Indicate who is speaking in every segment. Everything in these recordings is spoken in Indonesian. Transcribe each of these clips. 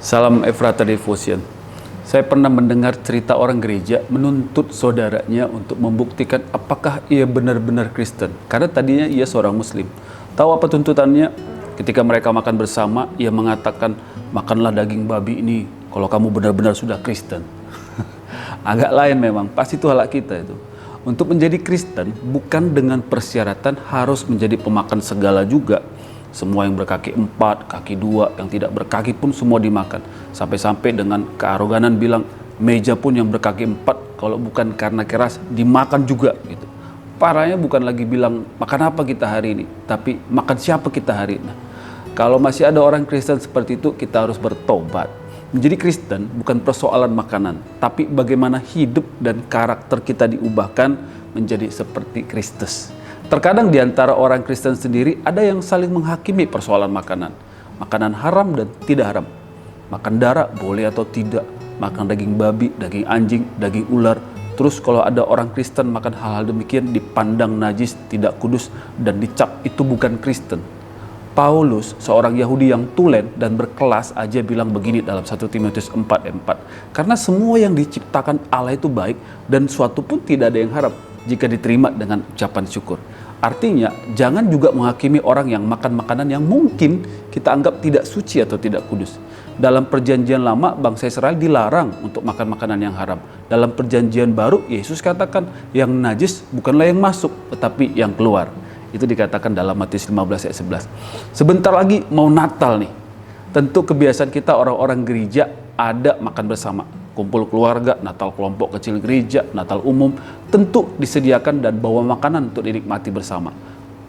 Speaker 1: Salam Efrata Devotion. Saya pernah mendengar cerita orang gereja menuntut saudaranya untuk membuktikan apakah ia benar-benar Kristen. Karena tadinya ia seorang Muslim. Tahu apa tuntutannya? Ketika mereka makan bersama, ia mengatakan, makanlah daging babi ini kalau kamu benar-benar sudah Kristen. Agak lain memang, pasti itu halak kita itu. Untuk menjadi Kristen bukan dengan persyaratan harus menjadi pemakan segala juga. Semua yang berkaki 4, kaki 2, yang tidak berkaki pun semua dimakan. Sampai-sampai dengan kearoganan bilang, meja pun yang berkaki 4, kalau bukan karena keras, dimakan juga gitu. Parahnya bukan lagi bilang, makan apa kita hari ini, tapi makan siapa kita hari ini. Kalau masih ada orang Kristen seperti itu, kita harus bertobat. Menjadi Kristen bukan persoalan makanan, tapi bagaimana hidup dan karakter kita diubahkan menjadi seperti Kristus. Terkadang di antara orang Kristen sendiri ada yang saling menghakimi persoalan makanan. Makanan haram dan tidak haram. Makan darah boleh atau tidak. Makan daging babi, daging anjing, daging ular. Terus kalau ada orang Kristen makan hal-hal demikian dipandang najis, tidak kudus, dan dicap itu bukan Kristen. Paulus, seorang Yahudi yang tulen dan berkelas aja bilang begini dalam 1 Timotius 4:4. Karena semua yang diciptakan Allah itu baik dan suatu pun tidak ada yang haram jika diterima dengan ucapan syukur. Artinya, jangan juga menghakimi orang yang makan makanan yang mungkin kita anggap tidak suci atau tidak kudus. Dalam perjanjian lama, bangsa Israel dilarang untuk makan makanan yang haram. Dalam perjanjian baru, Yesus katakan yang najis bukanlah yang masuk, tetapi yang keluar. Itu dikatakan dalam Matius 15:11. Sebentar lagi mau Natal nih. Tentu kebiasaan kita orang-orang gereja ada makan bersama. Kumpul keluarga, Natal kelompok kecil gereja, Natal umum, tentu disediakan dan bawa makanan untuk dinikmati bersama.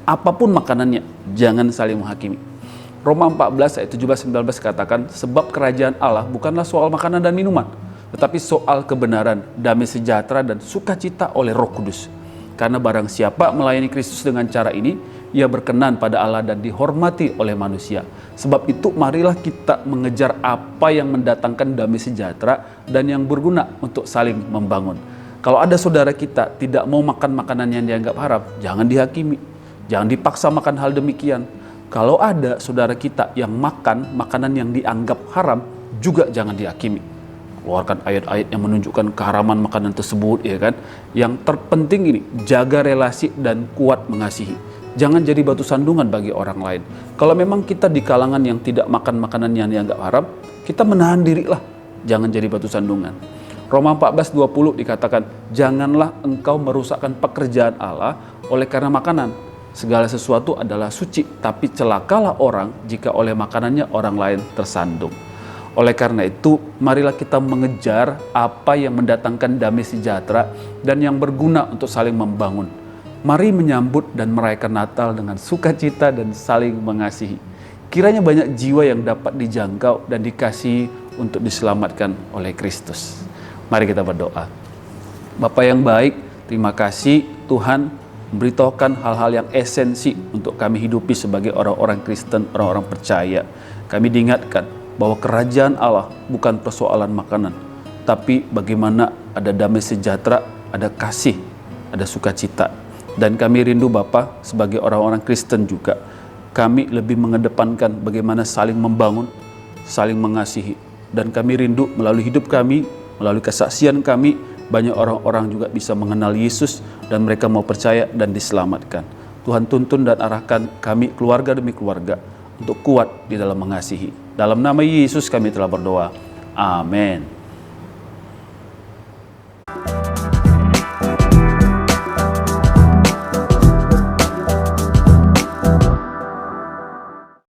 Speaker 1: Apapun makanannya, jangan saling menghakimi. Roma 14 ayat 17-19 katakan, sebab kerajaan Allah bukanlah soal makanan dan minuman, tetapi soal kebenaran, damai sejahtera dan sukacita oleh Roh Kudus. Karena barang siapa melayani Kristus dengan cara ini, ia berkenan pada Allah dan dihormati oleh manusia. Sebab itu marilah kita mengejar apa yang mendatangkan damai sejahtera dan yang berguna untuk saling membangun. Kalau ada saudara kita tidak mau makan makanan yang dianggap haram, jangan dihakimi. Jangan dipaksa makan hal demikian. Kalau ada saudara kita yang makan makanan yang dianggap haram, juga jangan dihakimi. Keluarkan ayat-ayat yang menunjukkan keharaman makanan tersebut, ya kan? Yang terpenting ini, jaga relasi dan kuat mengasihi. Jangan jadi batu sandungan bagi orang lain. Kalau memang kita di kalangan yang tidak makan makanan yang dianggap haram, kita menahan diri lah. Jangan jadi batu sandungan. Roma 14:20 dikatakan, janganlah engkau merusakkan pekerjaan Allah oleh karena makanan. Segala sesuatu adalah suci, tapi celakalah orang jika oleh makanannya orang lain tersandung. Oleh karena itu, marilah kita mengejar apa yang mendatangkan damai sejahtera dan yang berguna untuk saling membangun. Mari menyambut dan merayakan Natal dengan sukacita dan saling mengasihi. Kiranya banyak jiwa yang dapat dijangkau dan dikasihi untuk diselamatkan oleh Kristus. Mari kita berdoa. Bapa yang baik, terima kasih Tuhan memberitahukan hal-hal yang esensi untuk kami hidupi sebagai orang-orang Kristen, orang-orang percaya. Kami diingatkan bahwa kerajaan Allah bukan persoalan makanan, tapi bagaimana ada damai sejahtera, ada kasih, ada sukacita. Dan kami rindu Bapa sebagai orang-orang Kristen juga, kami lebih mengedepankan bagaimana saling membangun, saling mengasihi. Dan kami rindu melalui hidup kami, melalui kesaksian kami, banyak orang-orang juga bisa mengenal Yesus dan mereka mau percaya dan diselamatkan. Tuhan tuntun dan arahkan kami keluarga demi keluarga untuk kuat di dalam mengasihi. Dalam nama Yesus kami telah berdoa. Amin.